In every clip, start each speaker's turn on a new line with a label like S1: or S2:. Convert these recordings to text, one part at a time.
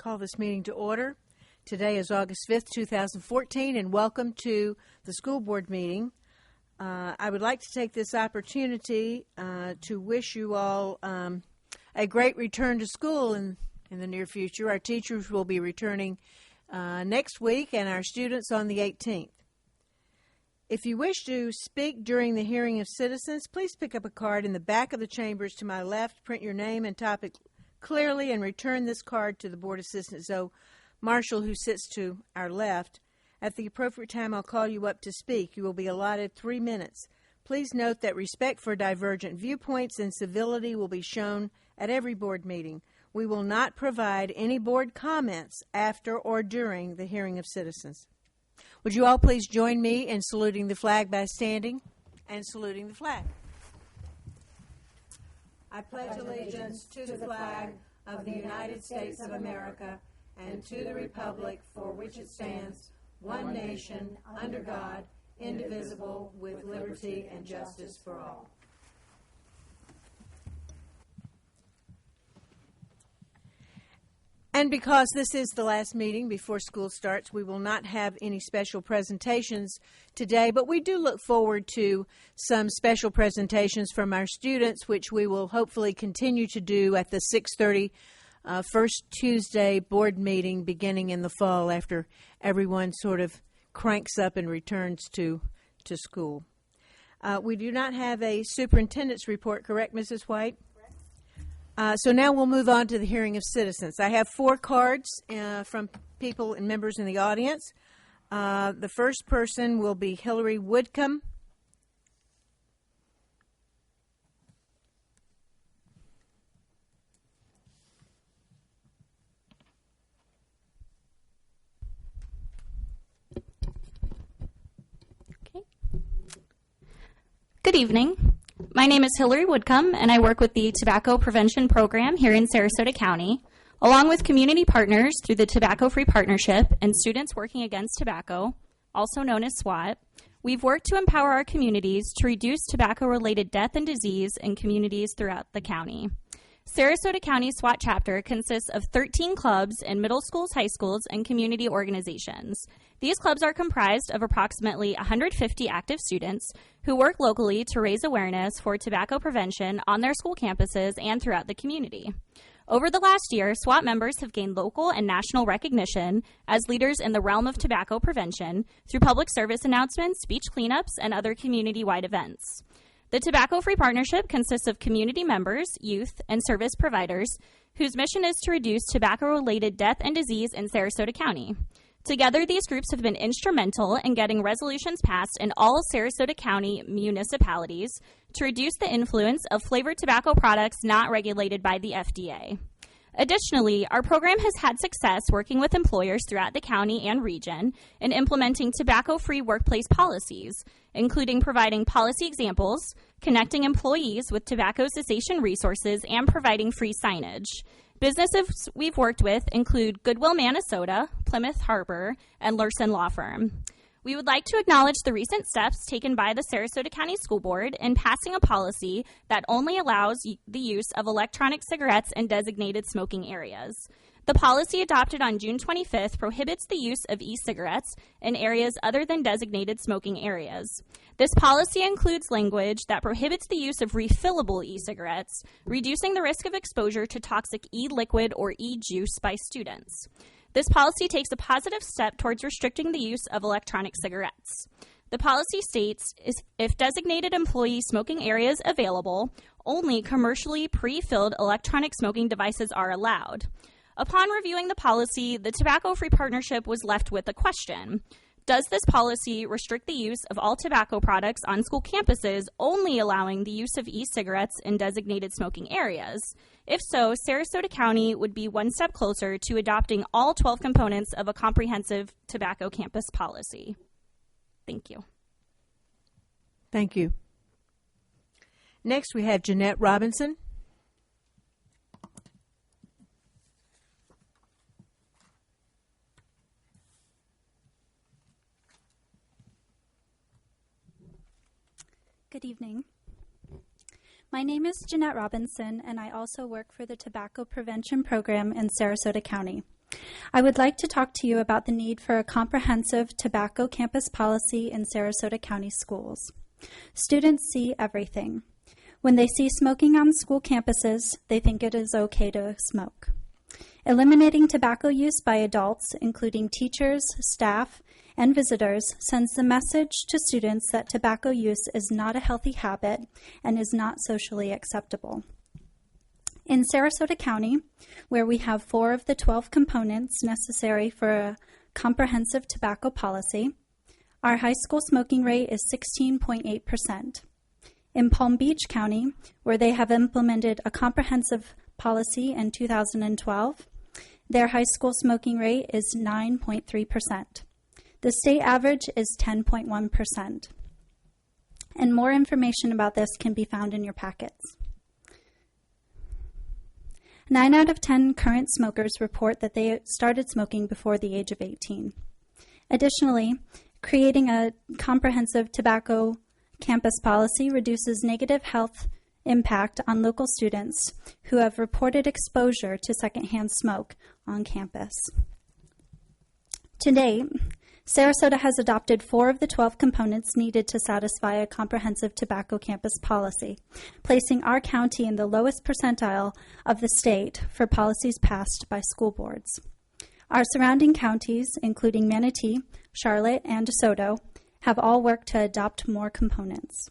S1: Call this meeting to order. Today is August 5th, 2014, and welcome to the school board meeting. I would like to take this opportunity to wish you all a great return to school in the near future. Our teachers will be returning next week and our students on the 18th. If you wish to speak during the hearing of citizens, please pick up a card in the back of the chambers to my left, print your name and topic clearly, and return this card to the board assistant, Zoe Marshall, who sits to our left. At the appropriate time, I'll call you up to speak. You will be allotted 3 minutes. Please note that respect for divergent viewpoints and civility will be shown at every board meeting. We will not provide any board comments after or during the hearing of citizens. Would you all please join me in saluting the flag by standing and saluting the flag? I pledge allegiance to the flag of the United States of America and to the republic for which it stands, one nation, under God, indivisible, with liberty and justice for all. And because this is the last meeting before school starts, we will not have any special presentations today, but we do look forward to some special presentations from our students, which we will hopefully continue to do at the 6:30 first Tuesday board meeting beginning in the fall after everyone sort of cranks up and returns to school. We do not have a superintendent's report, correct, Mrs. White? So now we'll move on to the hearing of citizens. I have 4 cards from people and members in the audience. The first person will be Hillary Woodcomb.
S2: Okay. Good evening. My name is Hillary Woodcomb, and I work with the Tobacco Prevention Program here in Sarasota County, along with community partners through the Tobacco-Free Partnership and Students Working Against Tobacco, also known as SWAT. We've worked to empower our communities to reduce tobacco-related death and disease in communities throughout the county. Sarasota County SWAT chapter consists of 13 clubs in middle schools, high schools, and community organizations. These clubs are comprised of approximately 150 active students who work locally to raise awareness for tobacco prevention on their school campuses and throughout the community. Over the last year, SWAT members have gained local and national recognition as leaders in the realm of tobacco prevention through public service announcements, beach cleanups, and other community-wide events. The Tobacco-Free Partnership consists of community members, youth, and service providers whose mission is to reduce tobacco-related death and disease in Sarasota County. Together, these groups have been instrumental in getting resolutions passed in all Sarasota County municipalities to reduce the influence of flavored tobacco products not regulated by the FDA. Additionally, our program has had success working with employers throughout the county and region in implementing tobacco-free workplace policies, including providing policy examples, connecting employees with tobacco cessation resources, and providing free signage. Businesses we've worked with include Goodwill Manasota, Plymouth Harbor, and Lursen Law Firm. We would like to acknowledge the recent steps taken by the Sarasota County School Board in passing a policy that only allows the use of electronic cigarettes in designated smoking areas. The policy adopted on June 25th prohibits the use of e-cigarettes in areas other than designated smoking areas. This policy includes language that prohibits the use of refillable e-cigarettes, reducing the risk of exposure to toxic e-liquid or e-juice by students. This policy takes a positive step towards restricting the use of electronic cigarettes. The policy states, if designated employee smoking areas available, only commercially pre-filled electronic smoking devices are allowed. Upon reviewing the policy, the Tobacco-Free Partnership was left with a question. Does this policy restrict the use of all tobacco products on school campuses, only allowing the use of e-cigarettes in designated smoking areas? If so, Sarasota County would be one step closer to adopting all 12 components of a comprehensive tobacco campus policy. Thank you.
S1: Thank you. Next, we have Jeanette Robinson.
S3: Good evening. My name is Jeanette Robinson, and I also work for the Tobacco Prevention Program in Sarasota County. I would like to talk to you about the need for a comprehensive tobacco campus policy in Sarasota County schools. Students see everything. When they see smoking on school campuses, they think it is okay to smoke. Eliminating tobacco use by adults, including teachers, staff, and visitors, sends the message to students that tobacco use is not a healthy habit and is not socially acceptable. In Sarasota County, where we have 4 of the 12 components necessary for a comprehensive tobacco policy, our high school smoking rate is 16.8%. In Palm Beach County, where they have implemented a comprehensive policy in 2012, their high school smoking rate is 9.3%. The state average is 10.1%. And more information about this can be found in your packets. 9 out of 10 current smokers report that they started smoking before the age of 18. Additionally, creating a comprehensive tobacco campus policy reduces negative health impact on local students who have reported exposure to secondhand smoke on campus. To date, Sarasota has adopted 4 of the 12 components needed to satisfy a comprehensive tobacco campus policy, placing our county in the lowest percentile of the state for policies passed by school boards. Our surrounding counties, including Manatee, Charlotte, and DeSoto, have all worked to adopt more components.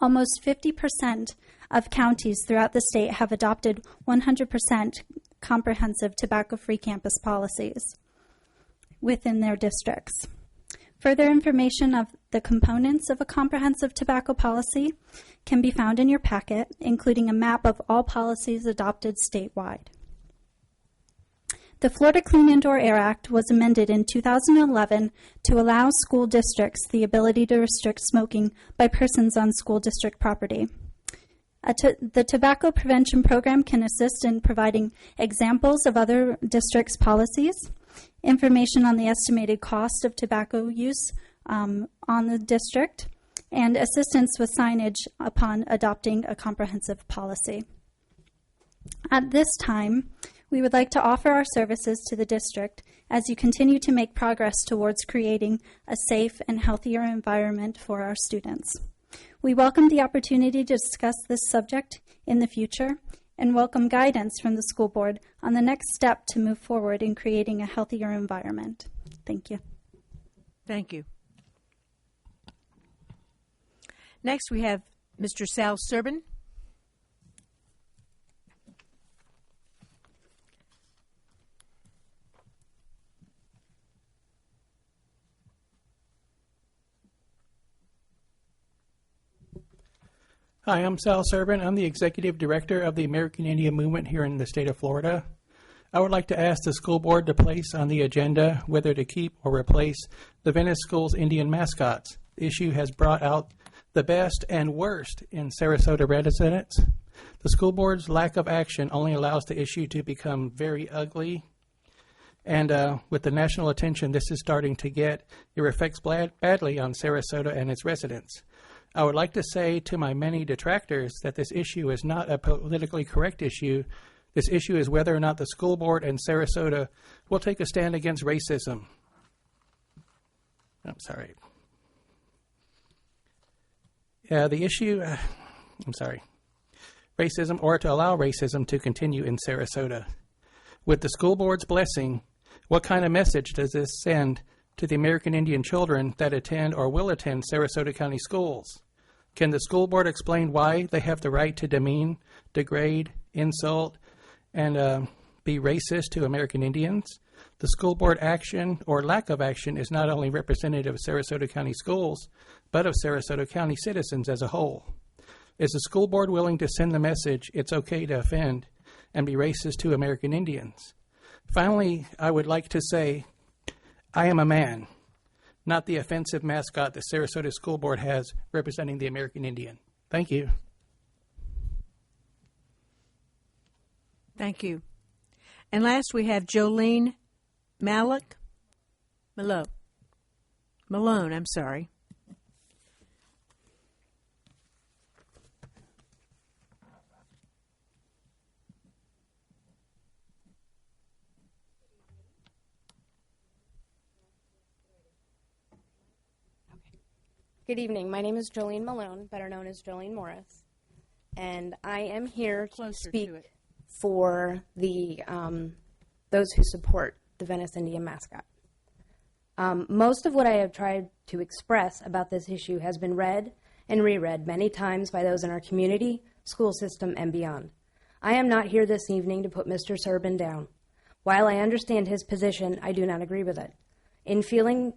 S3: Almost 50% of counties throughout the state have adopted 100% comprehensive tobacco-free campus policies within their districts. Further information of the components of a comprehensive tobacco policy can be found in your packet, including a map of all policies adopted statewide. The Florida Clean Indoor Air Act was amended in 2011 to allow school districts the ability to restrict smoking by persons on school district property. The Tobacco Prevention Program can assist in providing examples of other districts' policies, information on the estimated cost of tobacco use on the district, and assistance with signage upon adopting a comprehensive policy. At this time, we would like to offer our services to the district as you continue to make progress towards creating a safe and healthier environment for our students. We welcome the opportunity to discuss this subject in the future and welcome guidance from the school board on the next step to move forward in creating a healthier environment. Thank you.
S1: Thank you. Next, we have Mr. Sal Serbin.
S4: Hi, I'm Sal Serbin. I'm the Executive Director of the American Indian Movement here in the state of Florida. I would like to ask the school board to place on the agenda whether to keep or replace the Venice School's Indian mascots. The issue has brought out the best and worst in Sarasota residents. The school board's lack of action only allows the issue to become very ugly. And with the national attention this is starting to get, it reflects badly on Sarasota and its residents. I would like to say to my many detractors that this issue is not a politically correct issue. This issue is whether or not the school board and Sarasota will take a stand against racism. I'm sorry. The issue, racism, or to allow racism to continue in Sarasota. With the school board's blessing, what kind of message does this send to the American Indian children that attend or will attend Sarasota County schools? Can the school board explain why they have the right to demean, degrade, insult, and be racist to American Indians? The school board action or lack of action is not only representative of Sarasota County schools, but of Sarasota County citizens as a whole. Is the school board willing to send the message it's okay to offend and be racist to American Indians? Finally, I would like to say, I am a man, not the offensive mascot the Sarasota School Board has representing the American Indian. Thank you.
S1: Thank you. And last we have Jolene Malone, I'm sorry.
S5: Good evening. My name is Jolene Malone, better known as Jolene Morris, and I am here to
S1: Closer
S5: speak
S1: to it.
S5: for the those who support the Venice Indian mascot. Most of what I have tried to express about this issue has been read and reread many times by those in our community, school system, and beyond. I am not here this evening to put Mr. Serbin down. While I understand his position, I do not agree with it. In feeling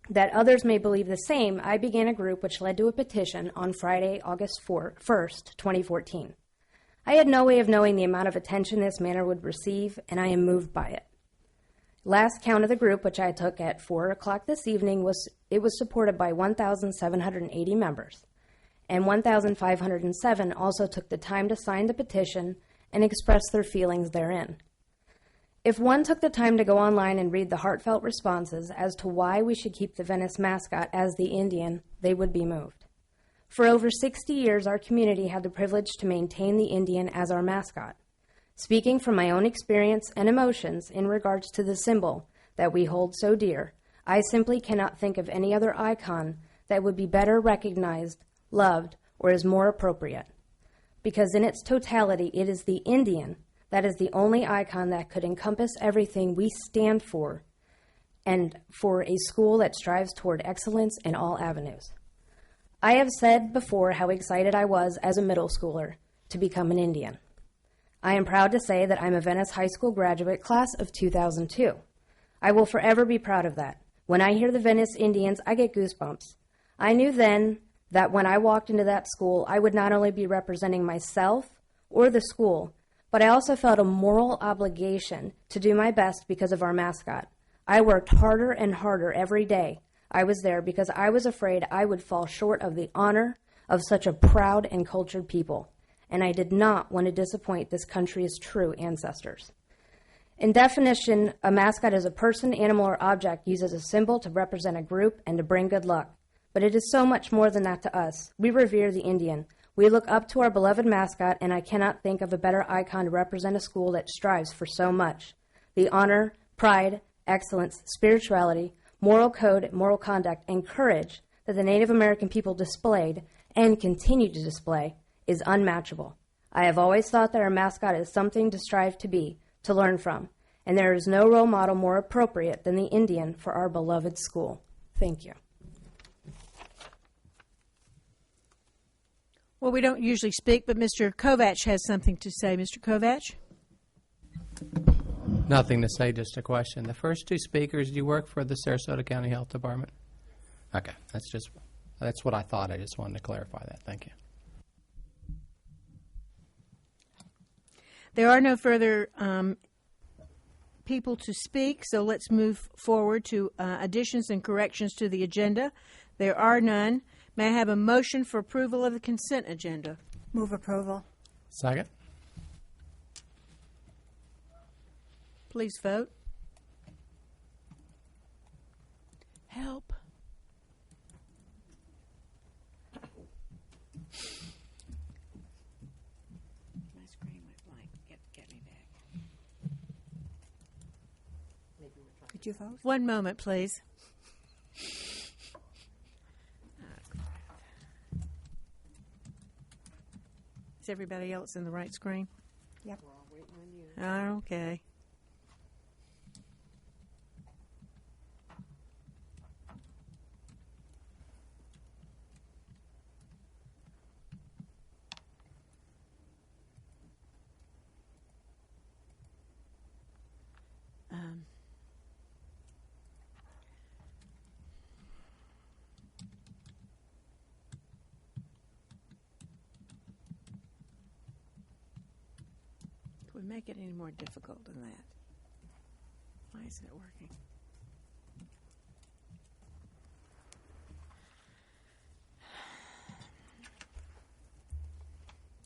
S5: that others may believe the same, I began a group which led to a petition on Friday, August 1st, 2014. I had no way of knowing the amount of attention this matter would receive, and I am moved by it. Last count of the group, which I took at 4 o'clock this evening, was supported by 1,780 members, and 1,507 also took the time to sign the petition and express their feelings therein. If one took the time to go online and read the heartfelt responses as to why we should keep the Venice mascot as the Indian, they would be moved. For over 60 years, our community had the privilege to maintain the Indian as our mascot. Speaking from my own experience and emotions in regards to the symbol that we hold so dear, I simply cannot think of any other icon that would be better recognized, loved, or is more appropriate. Because in its totality, it is the Indian that is the only icon that could encompass everything we stand for, and for a school that strives toward excellence in all avenues. I have said before how excited I was as a middle schooler to become an Indian. I am proud to say that I'm a Venice High School graduate class of 2002. I will forever be proud of that. When I hear the Venice Indians, I get goosebumps. I knew then that when I walked into that school, I would not only be representing myself or the school, but I also felt a moral obligation to do my best because of our mascot. I worked harder and harder every day I was there because I was afraid I would fall short of the honor of such a proud and cultured people, and I did not want to disappoint this country's true ancestors. In definition, a mascot is a person, animal, or object used as a symbol to represent a group and to bring good luck. But it is so much more than that to us. We revere the Indian. We look up to our beloved mascot, and I cannot think of a better icon to represent a school that strives for so much. The honor, pride, excellence, spirituality, moral code, moral conduct, and courage that the Native American people displayed and continue to display is unmatchable. I have always thought that our mascot is something to strive to be, to learn from, and there is no role model more appropriate than the Indian for our beloved school. Thank you.
S1: Well, we don't usually speak, but Mr. Kovach has something to say. Mr. Kovach?
S4: Nothing to say, just a question. The first two speakers, do you work for the Sarasota County Health Department? Okay, that's what I thought. I just wanted to clarify that. Thank you.
S1: There are no further people to speak, so let's move forward to additions and corrections to the agenda. There are none. May I have a motion for approval of the consent agenda?
S6: Move approval.
S4: Second.
S1: Please vote. Help. My screen went blank. Get me back.
S6: Did you vote?
S1: One moment, please. Is everybody else in the right screen?
S6: Yep.
S1: Okay. Can we make it any more difficult than that? Why isn't it working?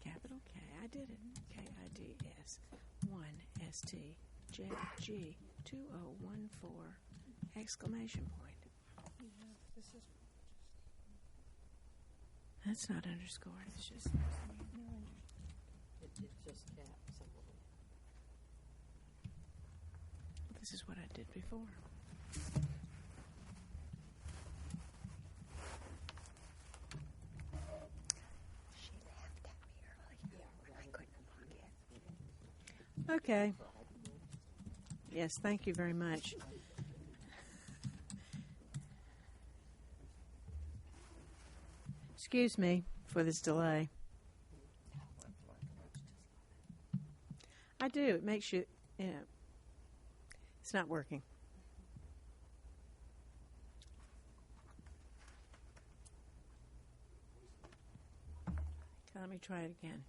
S1: Capital K. I did it. KIDS 1 ST JG 2014 exclamation point. That's not underscored. It's just. This is what I did before. Okay. Yes, thank you very much. Excuse me for this delay. I do. It makes you, it's not working. Let me try it again.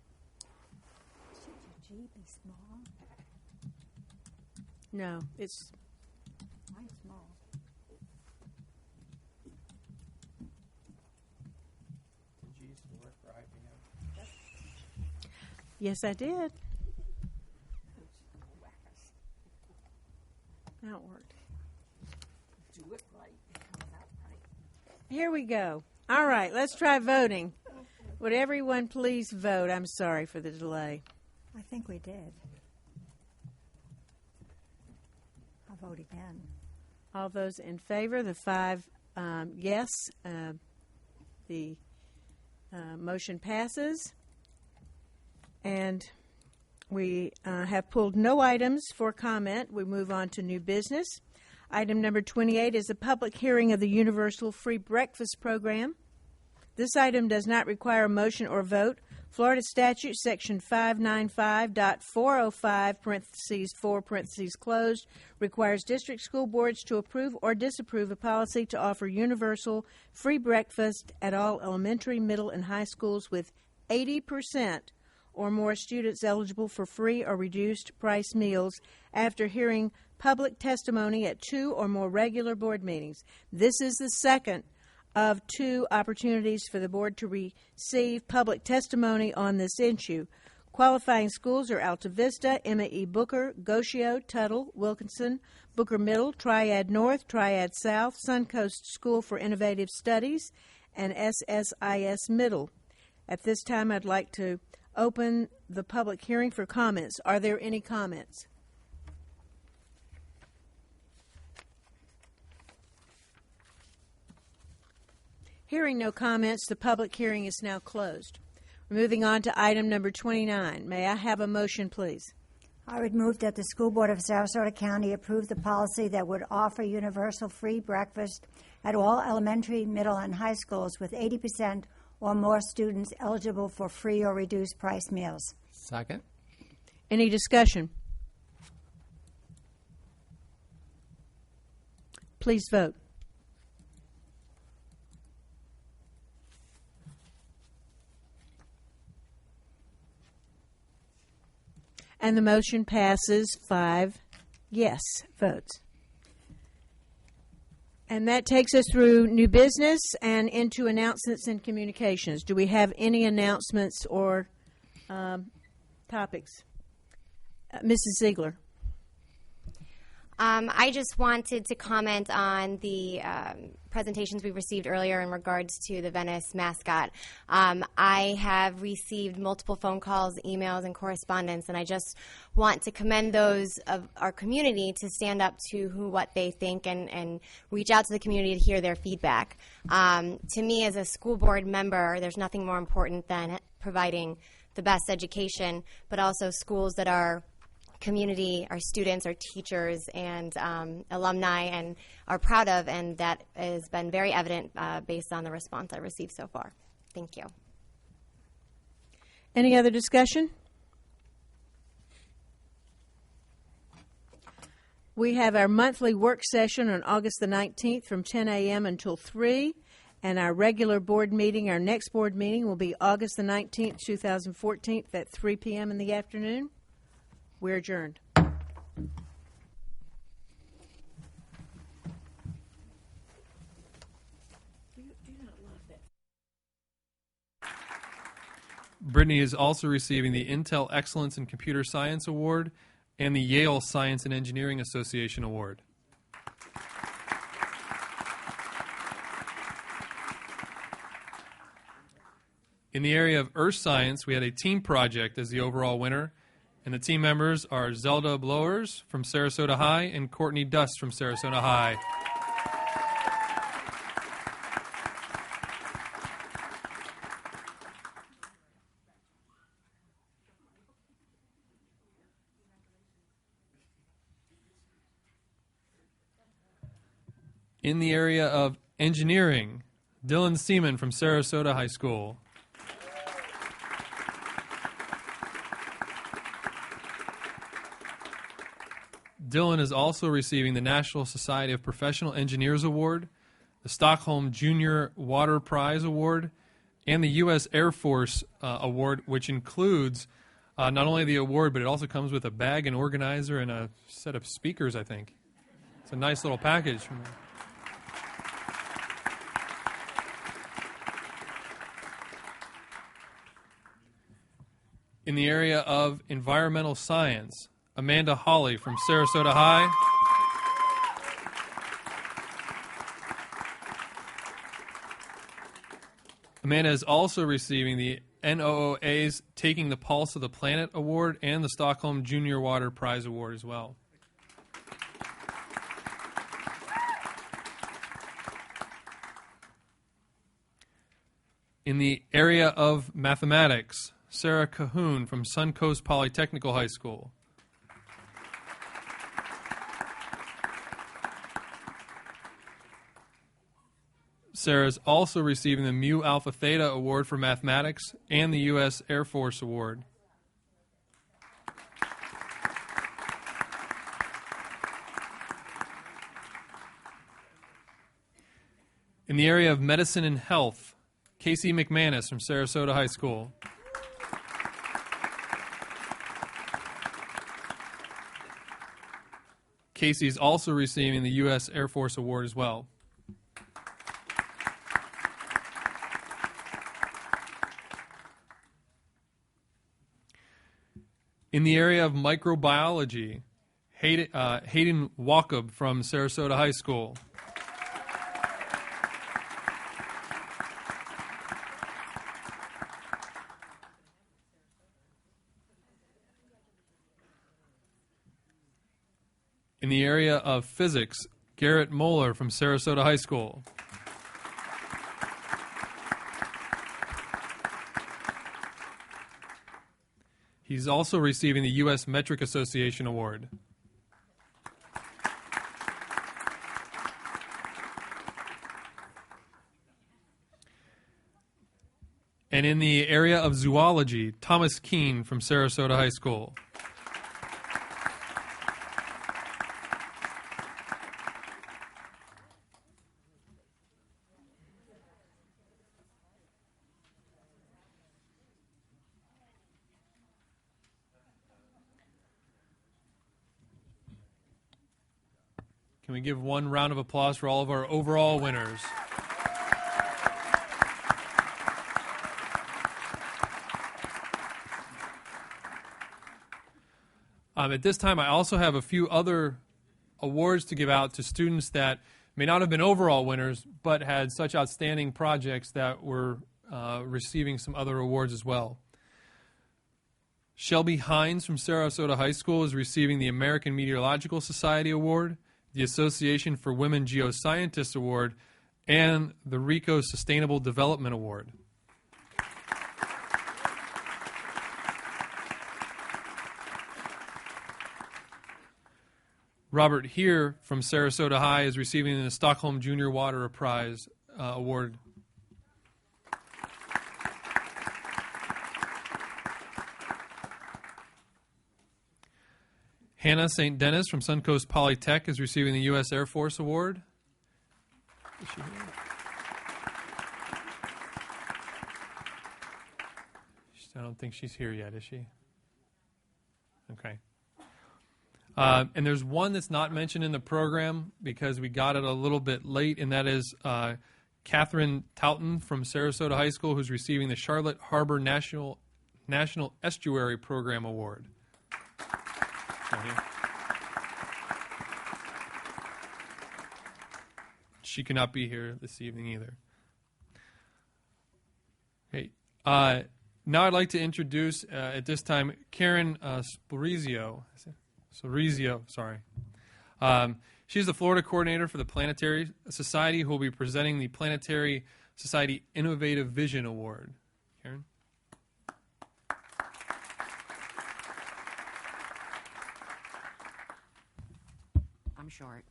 S6: Should your G be small?
S1: No, it's
S6: Mine's small.
S1: yes, I did. Now it worked.
S6: Do it right. It comes out right.
S1: Here we go. All right, let's try voting. Would everyone please vote? I'm sorry for the delay.
S6: I think we did. I'll vote again.
S1: All those in favor, the 5 yes, the motion passes. And we have pulled no items for comment. We move on to new business. Item number 28 is a public hearing of the Universal Free Breakfast Program. This item does not require a motion or vote. Florida Statute Section 595.405, parentheses 4, parentheses closed, requires district school boards to approve or disapprove a policy to offer universal free breakfast at all elementary, middle, and high schools with 80% or more students eligible for free or reduced price meals after hearing public testimony at 2 or more regular board meetings. This is the second of 2 opportunities for the board to receive public testimony on this issue. Qualifying schools are Alta Vista, Emma E. Booker, Gosio, Tuttle, Wilkinson, Booker Middle, Triad North, Triad South, Suncoast School for Innovative Studies, and SSIS Middle. At this time, I'd like to open the public hearing for comments. Are there any comments? Hearing no comments, the public hearing is now closed. We're moving on to item number 29. May I have a motion, please?
S6: I would move that the School Board of Sarasota County approve the policy that would offer universal free breakfast at all elementary, middle, and high schools with 80% or more students eligible for free or reduced price meals.
S7: Second.
S1: Any discussion? Please vote. And the motion passes 5 yes votes. And that takes us through new business and into announcements and communications. Do we have any announcements or topics? Mrs. Ziegler.
S8: I just wanted to comment on the presentations we received earlier in regards to the Venice mascot. I have received multiple phone calls, emails, and correspondence, and I just want to commend those of our community to stand up to what they think and reach out to the community to hear their feedback. To me, as a school board member, there's nothing more important than providing the best education, but also schools that our community, our students, our teachers, and alumni and are proud of, and that has been very evident based on the response I received so far. Thank you.
S1: Any other discussion? We have our monthly work session on August the 19th from 10 a.m. until 3, and our regular board meeting, our next board meeting, will be August the 19th, 2014 at 3 p.m. in the afternoon. We're adjourned.
S9: Brittany is also receiving the Intel Excellence in Computer Science Award and the Yale Science and Engineering Association Award. In the area of earth science, we had a team project as the overall winner, and the team members are Zelda Blowers from Sarasota High and Courtney Dust from Sarasota High. In the area of engineering, Dylan Seaman from Sarasota High School. Dylan is also receiving the National Society of Professional Engineers Award, the Stockholm Junior Water Prize Award, and the U.S. Air Force Award, which includes not only the award, but it also comes with a bag, an organizer, and a set of speakers, I think. It's a nice little package. In the area of environmental science, Amanda Hawley from Sarasota High. Amanda is also receiving the NOOA's Taking the Pulse of the Planet Award and the Stockholm Junior Water Prize Award as well. In the area of mathematics, Sarah Cahoon from Suncoast Polytechnical High School. Sarah is also receiving the Mu Alpha Theta Award for Mathematics and the U.S. Air Force Award. In the area of medicine and health, Casey McManus from Sarasota High School. Casey is also receiving the U.S. Air Force Award as well. In the area of microbiology, Hayden Walkup from Sarasota High School. In the area of physics, Garrett Moeller from Sarasota High School. He's also receiving the U.S. Metric Association Award. And in the area of zoology, Thomas Keene from Sarasota High School. Can we give one round of applause for all of our overall winners? At this time, I also have a few other awards to give out to students that may not have been overall winners, but had such outstanding projects that were receiving some other awards as well. Shelby Hines from Sarasota High School is receiving the American Meteorological Society Award, the Association for Women Geoscientists Award, and the RICO Sustainable Development Award. Robert Heer from Sarasota High is receiving the Stockholm Junior Water Prize Award. Hannah St. Dennis from Suncoast Polytech is receiving the U.S. Air Force Award. Is she here? I don't think she's here yet, is she? Okay. And there's one that's not mentioned in the program because we got it a little bit late, and that is Catherine Tauton from Sarasota High School, who's receiving the Charlotte Harbor National Estuary Program Award. She cannot be here this evening either. Okay. Now I'd like to introduce, at this time, Karen Sporizio, sorry. She's the Florida coordinator for the Planetary Society, who will be presenting the Planetary Society Innovative Vision Award. Karen?
S7: I'm short.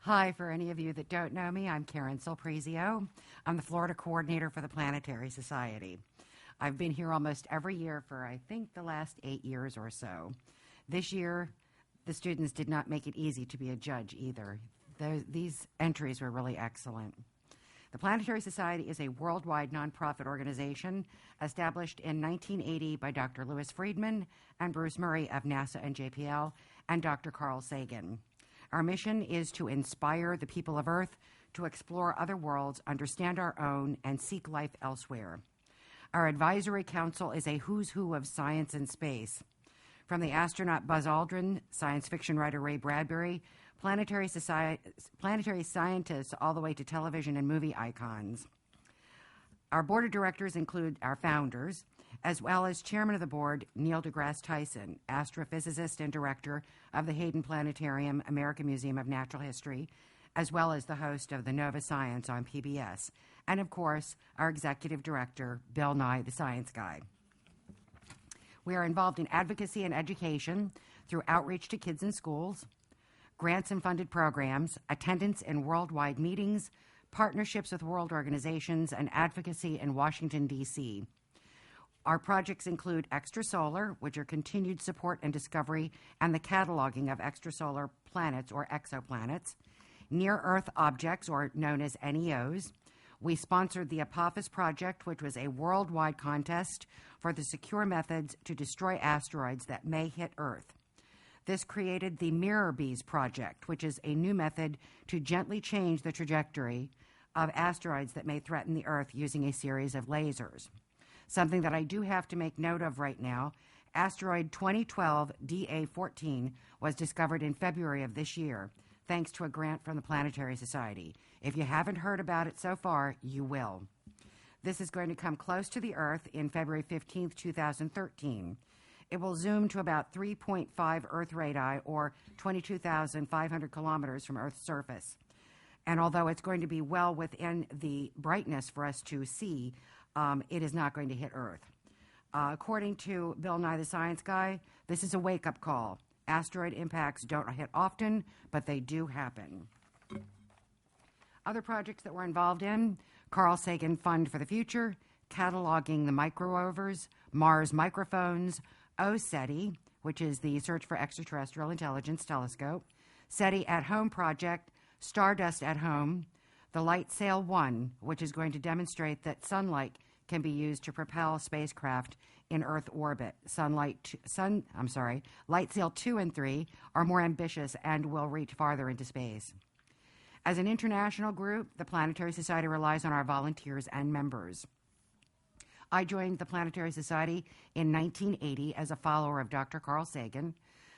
S7: Hi, for any of you that don't know me, I'm Karen Sulprezio. I'm the Florida coordinator for the Planetary Society. I've been here almost every year for, I think, the last 8 years or so. This year, the students did not make it easy to be a judge either. These entries were really excellent. The Planetary Society is a worldwide nonprofit organization established in 1980 by Dr. Lewis Friedman and Bruce Murray of NASA and JPL and Dr. Carl Sagan. Our mission is to inspire the people of Earth to explore other worlds, understand our own, and seek life elsewhere. Our advisory council is a who's who of science and space. From the astronaut Buzz Aldrin, science fiction writer Ray Bradbury, planetary scientists, all the way to television and movie icons. Our board of directors include our founders, as well as chairman of the board, Neil deGrasse Tyson, astrophysicist and director of the Hayden Planetarium, American Museum of Natural History, as well as the host of the Nova Science on PBS, and of course, our executive director, Bill Nye, the Science Guy. We are involved in advocacy and education through outreach to kids in schools, grants and funded programs, attendance in worldwide meetings, partnerships with world organizations, and advocacy in Washington, D.C. Our projects include extrasolar, which are continued support and discovery and the cataloging of extrasolar planets or exoplanets, near-Earth objects, or known as NEOs. We sponsored the Apophis Project, which was a worldwide contest for the secure methods to destroy asteroids that may hit Earth. This created the Mirror Bees Project, which is a new method to gently change the trajectory of asteroids that may threaten the Earth using a series of lasers. Something that I do have to make note of right now, asteroid 2012 DA14 was discovered in February of this year, thanks to a grant from the Planetary Society. If you haven't heard about it so far, you will. This is going to come close to the Earth in February 15th, 2013. It will zoom to about 3.5 Earth radii, or 22,500 kilometers from Earth's surface. And although it's going to be well within the brightness for us to see, it is not going to hit Earth. According to Bill Nye the Science Guy, this is a wake-up call. Asteroid impacts don't hit often, but they do happen. Other projects that we're involved in, Carl Sagan Fund for the Future, cataloging the micro-rovers, Mars microphones, SETI, which is the Search for Extraterrestrial Intelligence Telescope, SETI at Home Project, Stardust at Home, the Light Sail 1, which is going to demonstrate that sunlight can be used to propel spacecraft in Earth orbit. Light Sail 2 and 3 are more ambitious and will reach farther into space. As an international group, the Planetary Society relies on our volunteers and members. I joined the Planetary Society in 1980 as a follower of Dr. Carl Sagan.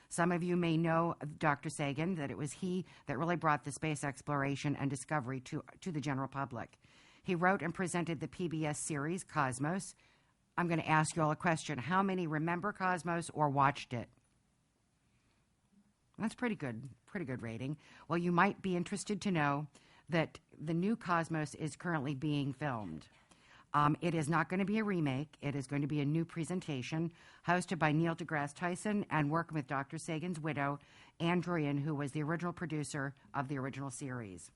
S7: Some of you may know Dr. Sagan, that it was he that really brought the space exploration and discovery to the general public. He wrote and presented the PBS series, Cosmos. I'm going to ask you all a question. How many remember Cosmos or watched it? That's pretty good rating. Well, you might be interested to know that the new Cosmos is currently being filmed. It is not going to be a remake. It is going to be a new presentation hosted by Neil deGrasse Tyson and working with Dr. Sagan's widow, Ann Druyan, who was the original producer of the original series.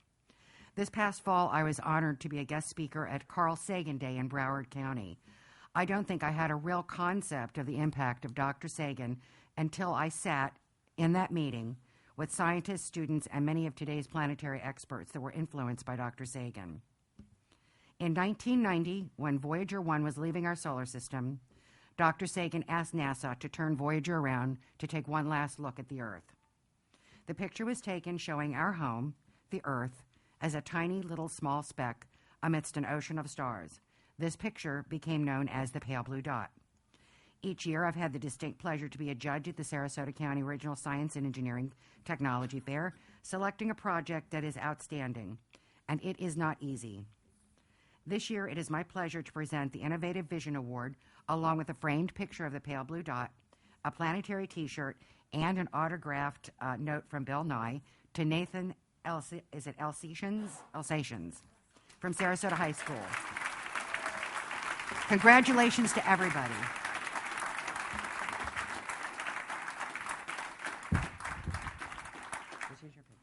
S7: This past fall, I was honored to be a guest speaker at Carl Sagan Day in Broward County. I don't think I had a real concept of the impact of Dr. Sagan until I sat in that meeting with scientists, students, and many of today's planetary experts that were influenced by Dr. Sagan. In 1990, when Voyager 1 was leaving our solar system, Dr. Sagan asked NASA to turn Voyager around to take one last look at the Earth. The picture was taken showing our home, the Earth, as a tiny little small speck amidst an ocean of stars. This picture became known as the pale blue dot. Each year, I've had the distinct pleasure to be a judge at the Sarasota County Regional Science and Engineering Technology Fair, selecting a project that is outstanding, and it is not easy. This year, it is my pleasure to present the Innovative Vision Award, along with a framed picture of the pale blue dot, a planetary T-shirt, and an autographed note from Bill Nye to Nathan Alsatians from Sarasota High School. Congratulations to everybody. This is your picture.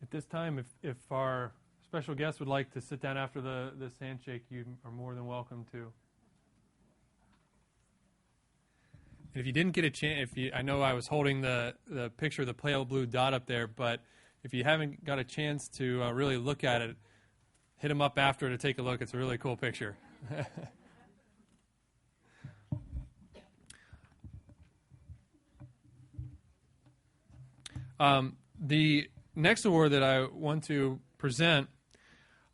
S9: At this time, if our special guest would like to sit down after this handshake, you are more than welcome to. And if you didn't get a chance, I know I was holding the picture of the pale blue dot up there, but if you haven't got a chance to really look at it, hit them up after to take a look. It's a really cool picture. The next award that I want to present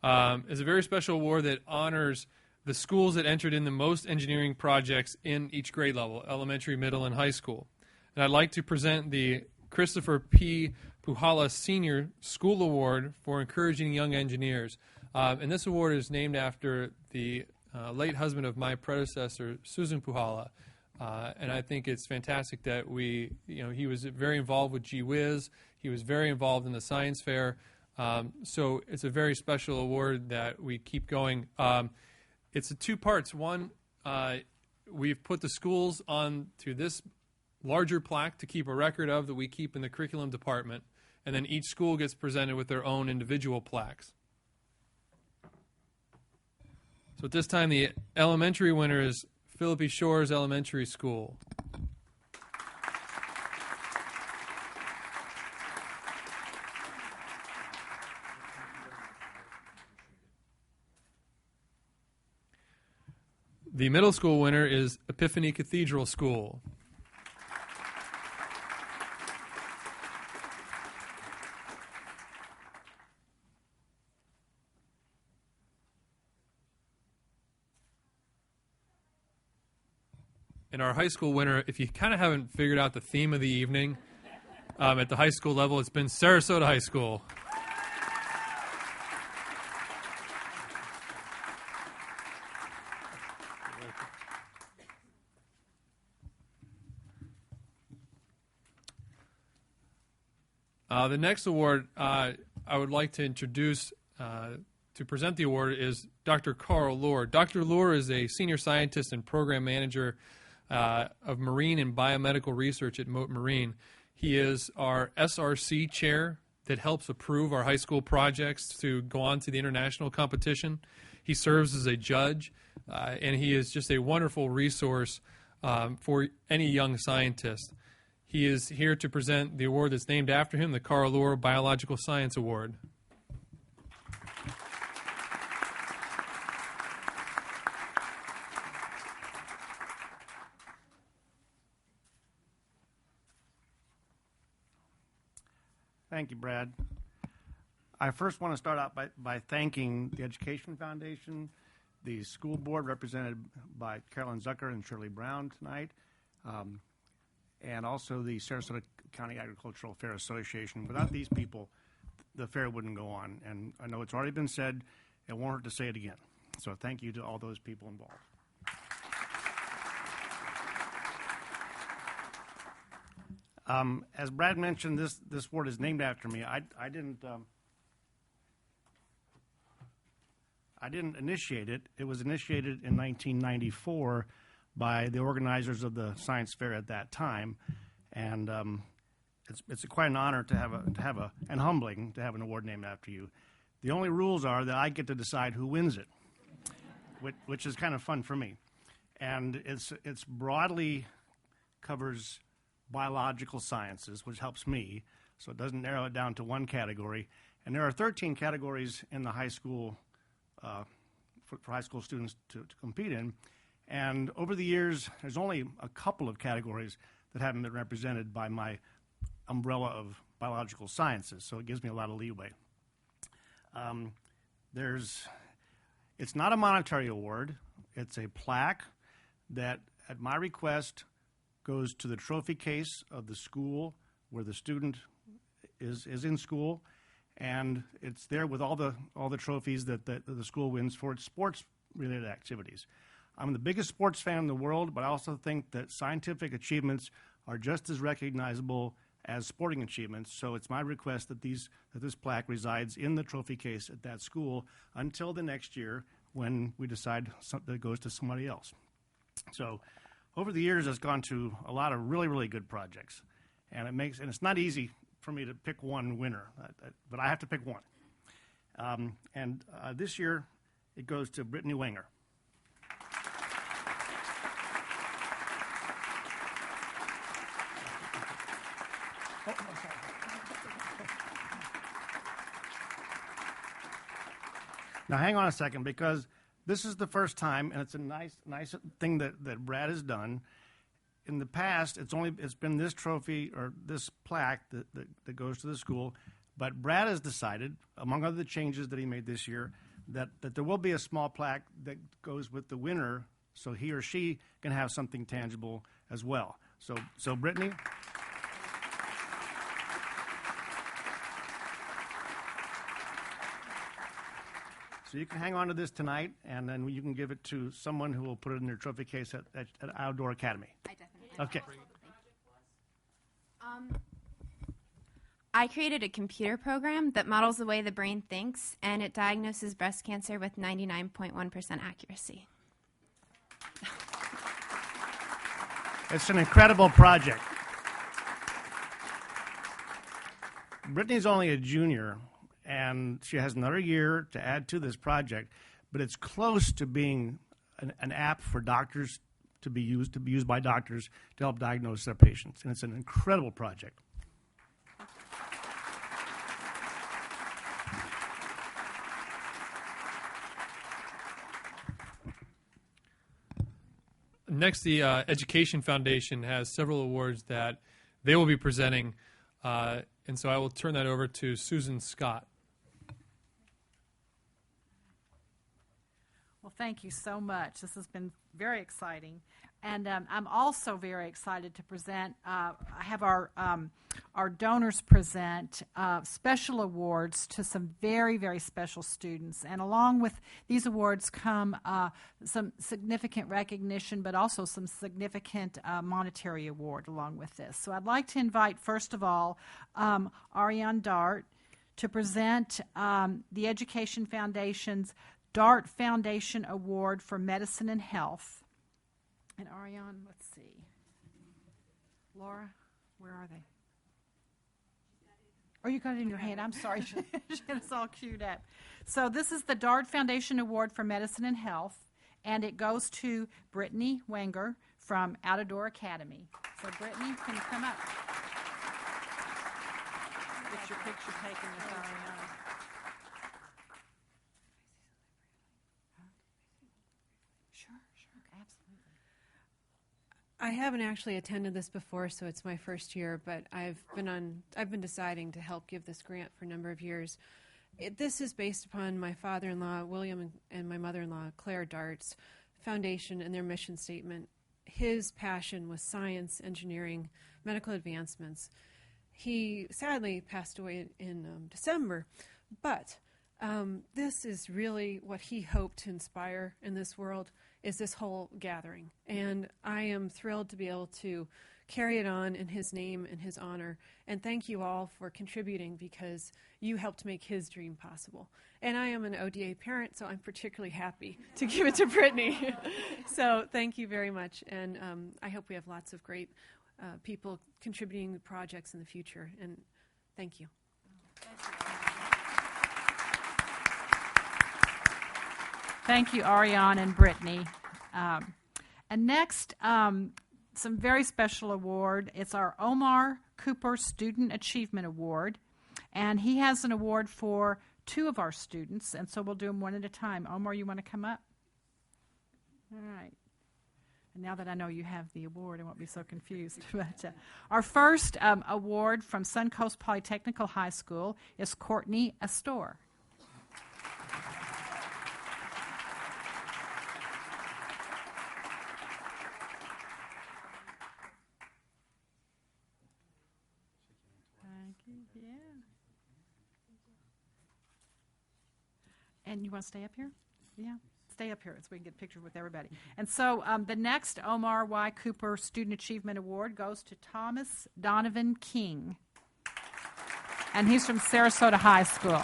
S9: is a very special award that honors the schools that entered in the most engineering projects in each grade level, elementary, middle, and high school. And I'd like to present the Christopher P. Puhala Senior School Award for Encouraging Young Engineers. And this award is named after the late husband of my predecessor, Susan Puhala. And I think it's fantastic that he was very involved with Gee Whiz. He was very involved in the science fair. So it's a very special award that we keep going. It's two parts. One, we've put the schools on to this larger plaque to keep a record of that we keep in the curriculum department. And then each school gets presented with their own individual plaques. So at this time, the elementary winner is Philippi Shores Elementary School. The middle school winner is Epiphany Cathedral School. And our high school winner, if you kind of haven't figured out the theme of the evening at the high school level, it's been Sarasota High School. The next award I would like to introduce to present the award is Dr. Carl Lohr. Dr. Lohr is a senior scientist and program manager of marine and biomedical research at Mote Marine. He is our SRC chair that helps approve our high school projects to go on to the international competition. He serves as a judge, and he is just a wonderful resource for any young scientist. He is here to present the award that's named after him, the Carl Lohr Biological Science Award.
S10: Thank you, Brad. I first want to start out by thanking the Education Foundation, the school board represented by Carolyn Zucker and Shirley Brown tonight, and also the Sarasota County Agricultural Fair Association. Without these people, the fair wouldn't go on. And I know it's already been said. It won't hurt to say it again. So thank you to all those people involved. As Brad mentioned, this award is named after me. I didn't initiate it. It was initiated in 1994 by the organizers of the science fair at that time, and it's quite an honor to have and humbling to have an award named after you. The only rules are that I get to decide who wins it, which is kind of fun for me, and it's broadly covers biological sciences, which helps me, so it doesn't narrow it down to one category. And there are 13 categories in the high school for high school students to compete in. And over the years, there's only a couple of categories that haven't been represented by my umbrella of biological sciences, so it gives me a lot of leeway. It's not a monetary award. It's a plaque that, at my request, goes to the trophy case of the school where the student is in school, and it's there with all the trophies that the school wins for its sports-related activities. I'm the biggest sports fan in the world, but I also think that scientific achievements are just as recognizable as sporting achievements, so it's my request that this plaque resides in the trophy case at that school until the next year when we decide that it goes to somebody else. So over the years, it's gone to a lot of really, really good projects, and it's not easy for me to pick one winner, but I have to pick one. And this year, it goes to Brittany Wenger. Now, hang on a second, because this is the first time, and it's a nice thing that Brad has done. In the past, it's been this trophy or this plaque that goes to the school, but Brad has decided, among other changes that he made this year, that there will be a small plaque that goes with the winner, so he or she can have something tangible as well. So Brittany. So you can hang on to this tonight, and then you can give it to someone who will put it in their trophy case at Outdoor Academy.
S11: I definitely.
S10: Okay.
S11: I created a computer program that models the way the brain thinks, and it diagnoses breast cancer with 99.1% accuracy.
S10: It's an incredible project. Brittany's only a junior, and she has another year to add to this project, but it's close to being an app for doctors to be used by doctors to help diagnose their patients, and it's an incredible project.
S9: Next, the Education Foundation has several awards that they will be presenting, and so I will turn that over to Susan Scott.
S12: Well, thank you so much. This has been very exciting. And I'm also very excited to present, I have our donors present special awards to some very, very special students. And along with these awards come some significant recognition, but also some significant monetary award along with this. So I'd like to invite, first of all, Ariane Dart to present the Education Foundation's Dart Foundation Award for Medicine and Health. And Ariane, let's see. Laura, where are they? Oh, you got it in your hand. I'm sorry. It's all queued up. So this is the Dart Foundation Award for Medicine and Health, and it goes to Brittany Wenger from Outdoor Academy. So Brittany, can you come up? Get your picture taken with Ariane.
S13: I haven't actually attended this before, so it's my first year, but I've been deciding to help give this grant for a number of years. This is based upon my father-in-law, William, and my mother-in-law, Claire Dart's foundation and their mission statement. His passion was science, engineering, medical advancements. He sadly passed away in December, but this is really what he hoped to inspire in this world, is this whole gathering. And I am thrilled to be able to carry it on in his name and his honor. And thank you all for contributing, because you helped make his dream possible. And I am an ODA parent, so I'm particularly happy to give it to Brittany. So thank you very much. And I hope we have lots of great people contributing to projects in the future. And thank you.
S12: Thank you, Ariane and Brittany. And next, some very special award. It's our Omar Cooper Student Achievement Award. And he has an award for two of our students, and so we'll do them one at a time. Omar, you want to come up? All right. And now that I know you have the award, I won't be so confused. But our first award from Suncoast Polytechnical High School is Courtney Astor. Yeah. And you want to stay up here? Yeah. Stay up here so we can get pictures with everybody. And so the next Omar Y. Cooper Student Achievement Award goes to Thomas Donovan King. And he's from Sarasota High School.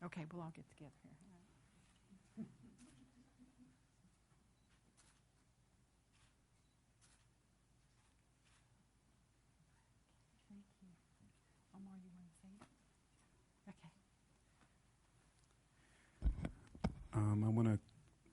S12: Okay, we'll all get together here. Thank you. Omar, you want to say it? Okay.
S14: I want to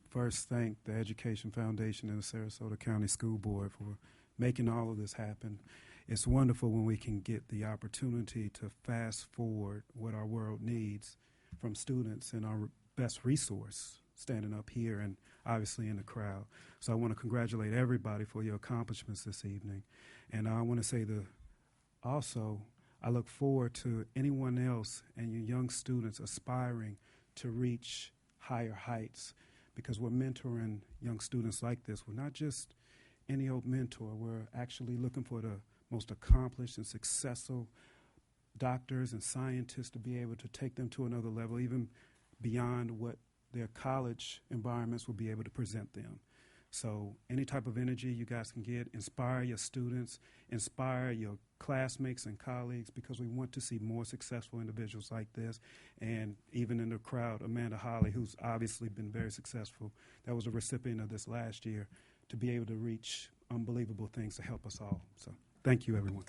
S14: first thank the Education Foundation and the Sarasota County School Board for making all of this happen. It's wonderful when we can get the opportunity to fast forward what our world needs from students and our best resource standing up here and obviously in the crowd. So I want to congratulate everybody for your accomplishments this evening. And I want to say also, I look forward to anyone else and your young students aspiring to reach higher heights, because we're mentoring young students like this. We're not just any old mentor. We're actually looking for the most accomplished and successful doctors and scientists to be able to take them to another level, even beyond what their college environments will be able to present them. So any type of energy you guys can get, inspire your students, inspire your classmates and colleagues, because we want to see more successful individuals like this. And even in the crowd, Amanda Holly, who's obviously been very successful, that was a recipient of this last year, to be able to reach unbelievable things to help us all. So thank you, everyone.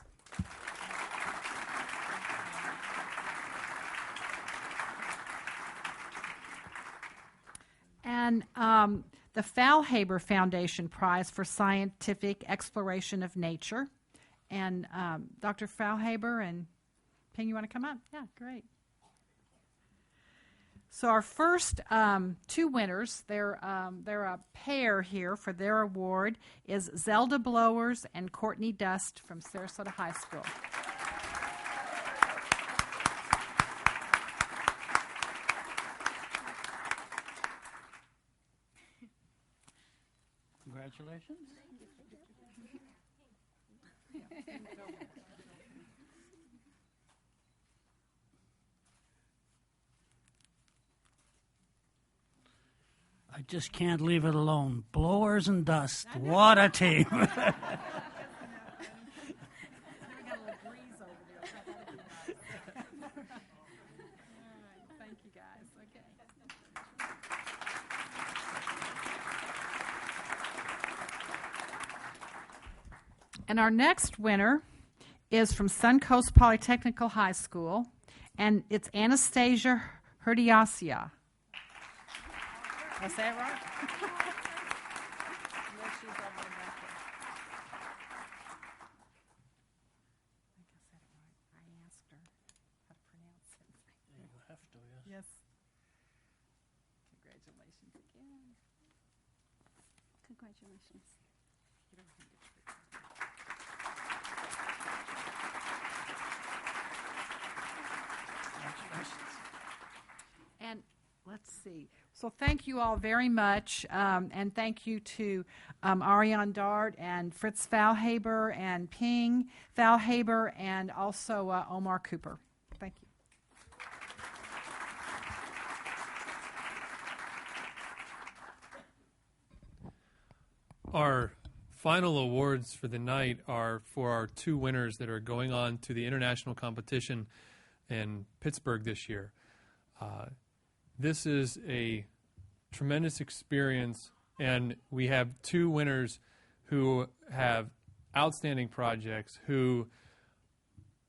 S12: And the Faulhaber Foundation Prize for Scientific Exploration of Nature. And Dr. Faulhaber and Ping, you want to come up? Yeah, great. So our first two winners, they're a pair here for their award, is Zelda Blowers and Courtney Dust from Sarasota High School.
S10: Congratulations.
S15: I just can't leave it alone. Blowers and Dust. What a team.
S12: Thank you, guys. Okay. And our next winner is from Suncoast Polytechnical High School, and it's Anastasia Herdiasia. Did I say it right? Yes. Congratulations again.
S3: Congratulations.
S12: And let's see. So thank you all very much, and thank you to Ariane Dart and Fritz Faulhaber and Ping Faulhaber and also Omar Cooper. Thank you.
S9: Our final awards for the night are for our two winners that are going on to the international competition in Pittsburgh this year. This is a tremendous experience, and we have two winners who have outstanding projects, who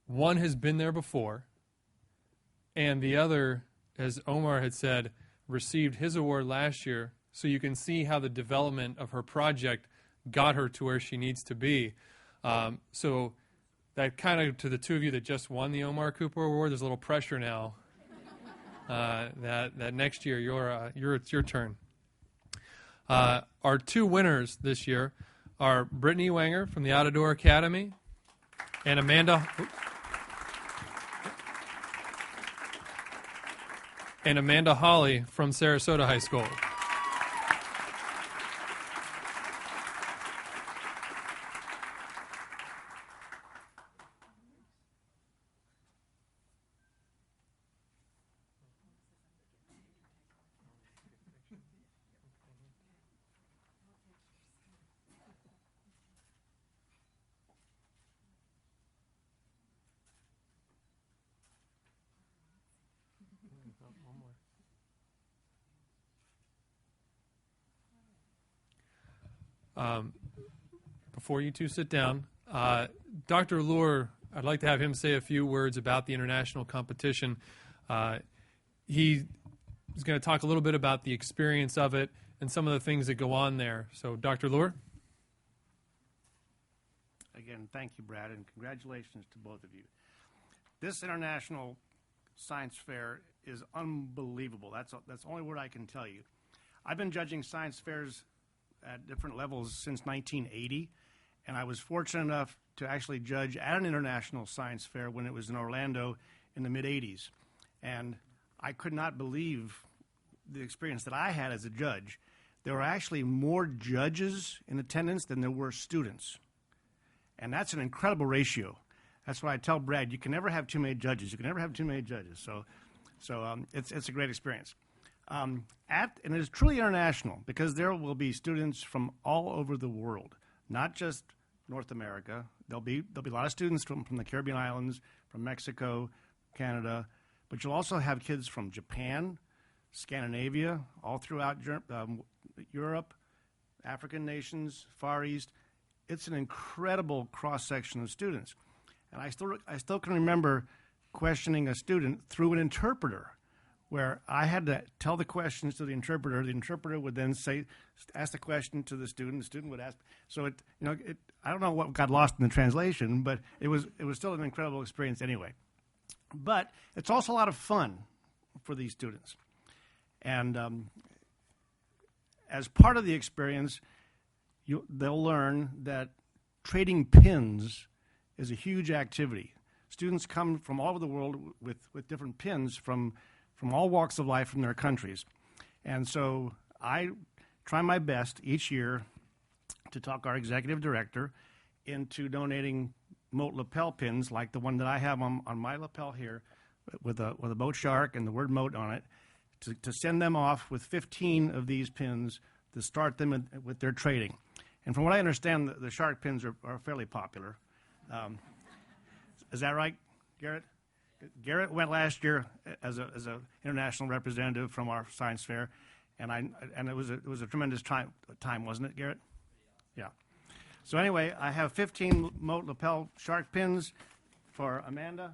S9: one has been there before, and the other, as Omar had said, received his award last year. So you can see how the development of her project got her to where she needs to be. So that kind of, to the two of you that just won the Omar Cooper Award, there's a little pressure now that next year it's your turn. Our two winners this year are Brittany Wenger from the Outdoor Academy and Amanda Holly from Sarasota High School. One more. Before you two sit down, Dr. Lohr, I'd like to have him say a few words about the international competition. He is going to talk a little bit about the experience of it and some of the things that go on there. So, Dr. Lohr?
S10: Again, thank you, Brad, and congratulations to both of you. This International Science Fair is unbelievable. That's the only word I can tell you. I've been judging science fairs at different levels since 1980, and I was fortunate enough to actually judge at an international science fair when it was in Orlando in the mid-'80s. And I could not believe the experience that I had as a judge. There were actually more judges in attendance than there were students. And that's an incredible ratio. That's why I tell Brad, you can never have too many judges. You can never have too many judges. So it's a great experience. And it is truly international because there will be students from all over the world, not just North America. There'll be a lot of students from the Caribbean islands, from Mexico, Canada, but you'll also have kids from Japan, Scandinavia, all throughout Europe, African nations, Far East. It's an incredible cross-section of students. And I still can remember questioning a student through an interpreter, where I had to tell the questions to the interpreter. The interpreter would then ask the question to the student would ask. So I don't know what got lost in the translation, but it was still an incredible experience anyway. But it's also a lot of fun for these students. And as part of the experience, they'll learn that trading pins is a huge activity. Students come from all over the world with different pins from all walks of life from their countries. And so I try my best each year to talk our executive director into donating moat lapel pins like the one that I have on my lapel here with a boat shark and the word moat on it, to send them off with 15 of these pins to start them with their trading. And from what I understand, the shark pins are fairly popular. Is that right, Garrett? Garrett went last year as a international representative from our science fair, and it was a tremendous time, wasn't it, Garrett? Yeah. So anyway, I have 15 moat lapel shark pins for Amanda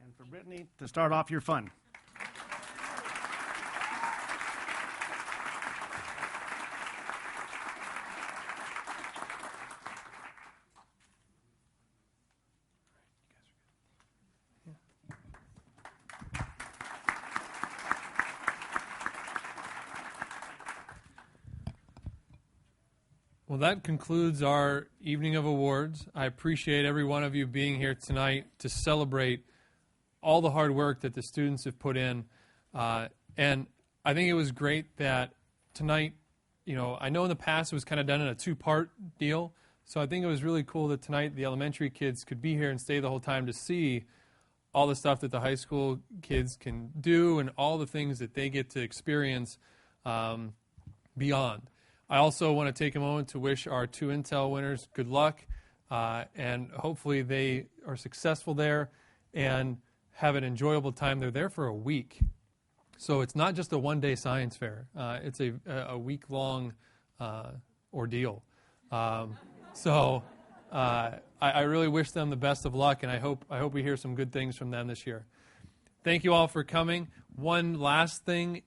S10: and for Brittany to start off your fun.
S9: Well, that concludes our evening of awards. I appreciate every one of you being here tonight to celebrate all the hard work that the students have put in. And I think it was great that tonight, I know in the past it was kind of done in a two-part deal. So I think it was really cool that tonight the elementary kids could be here and stay the whole time to see all the stuff that the high school kids can do and all the things that they get to experience beyond. I also want to take a moment to wish our 2 Intel winners good luck, and hopefully they are successful there and have an enjoyable time. They're there for a week. So it's not just a one-day science fair. It's a week-long ordeal. So I really wish them the best of luck, and I hope we hear some good things from them this year. Thank you all for coming. One last thing.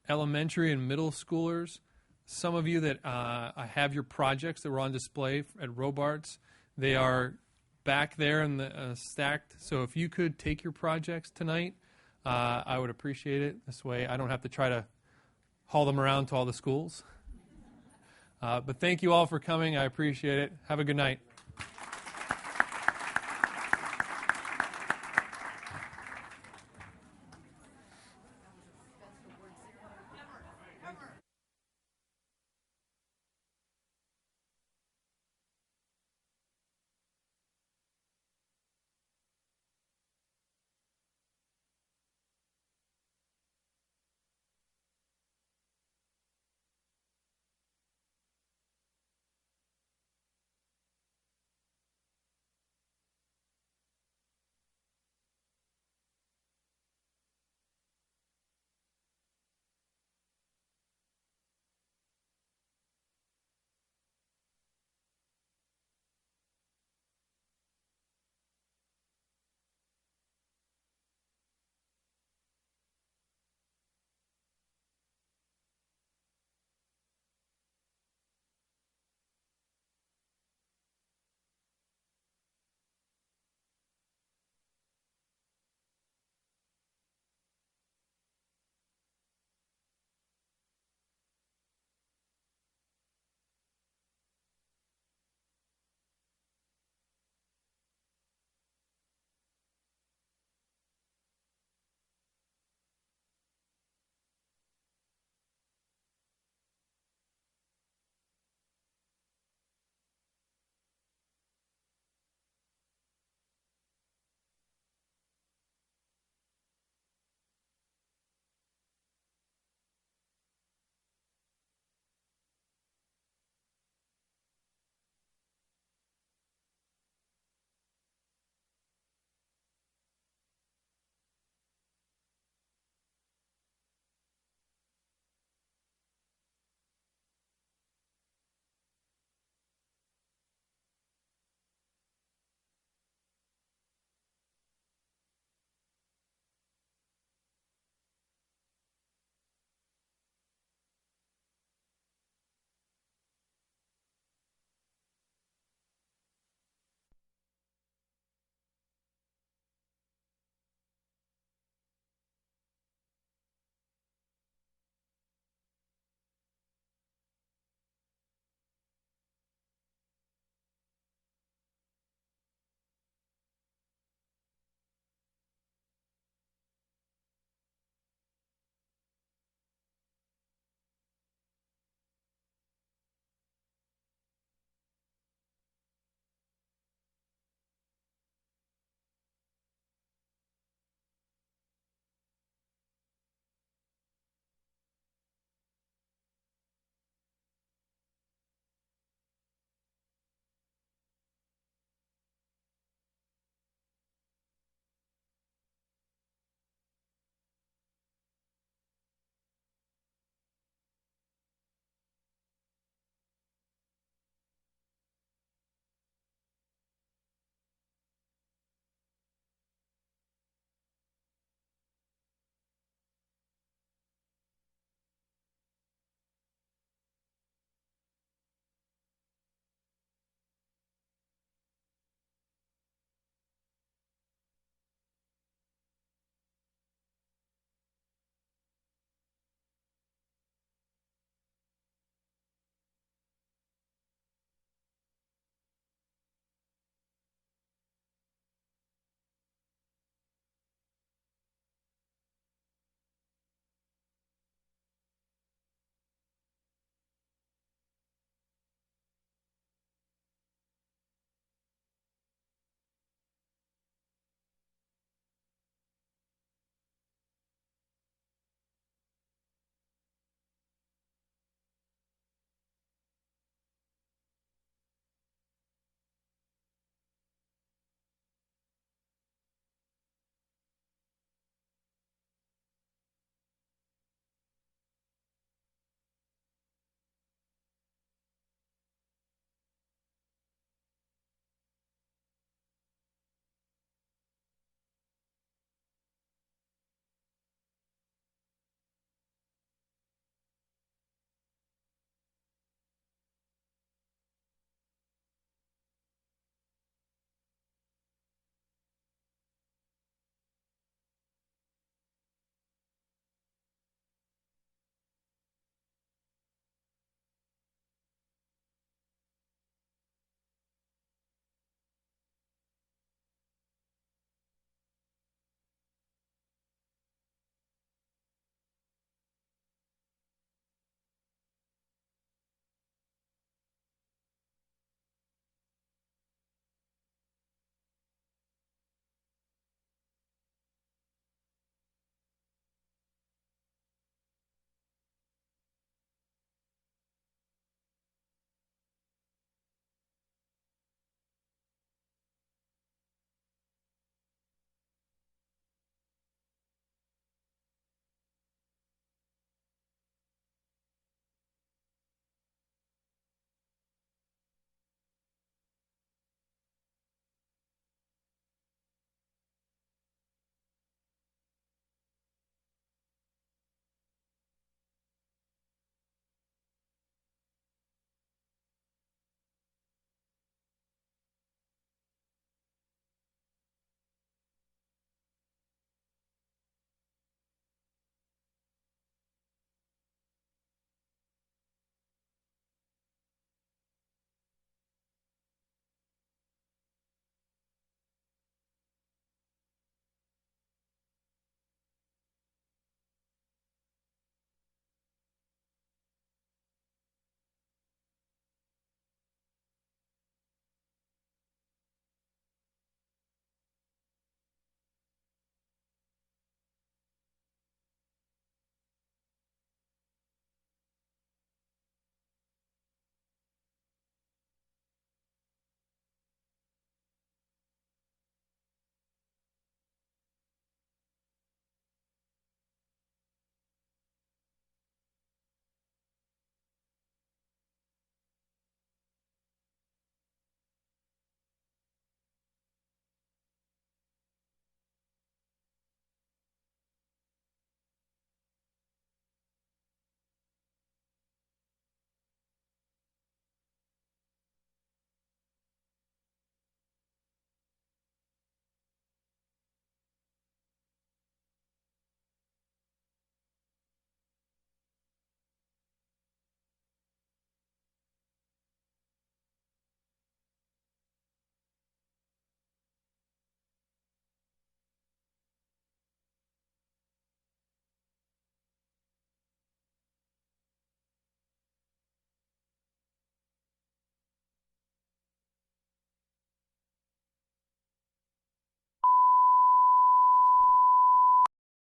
S9: Elementary and middle schoolers, some of you that have your projects that were on display at Robarts, they are back there in the stacked. So if you could take your projects tonight, I would appreciate it. This way I don't have to try to haul them around to all the schools. But thank you all for coming. I appreciate it. Have a good night.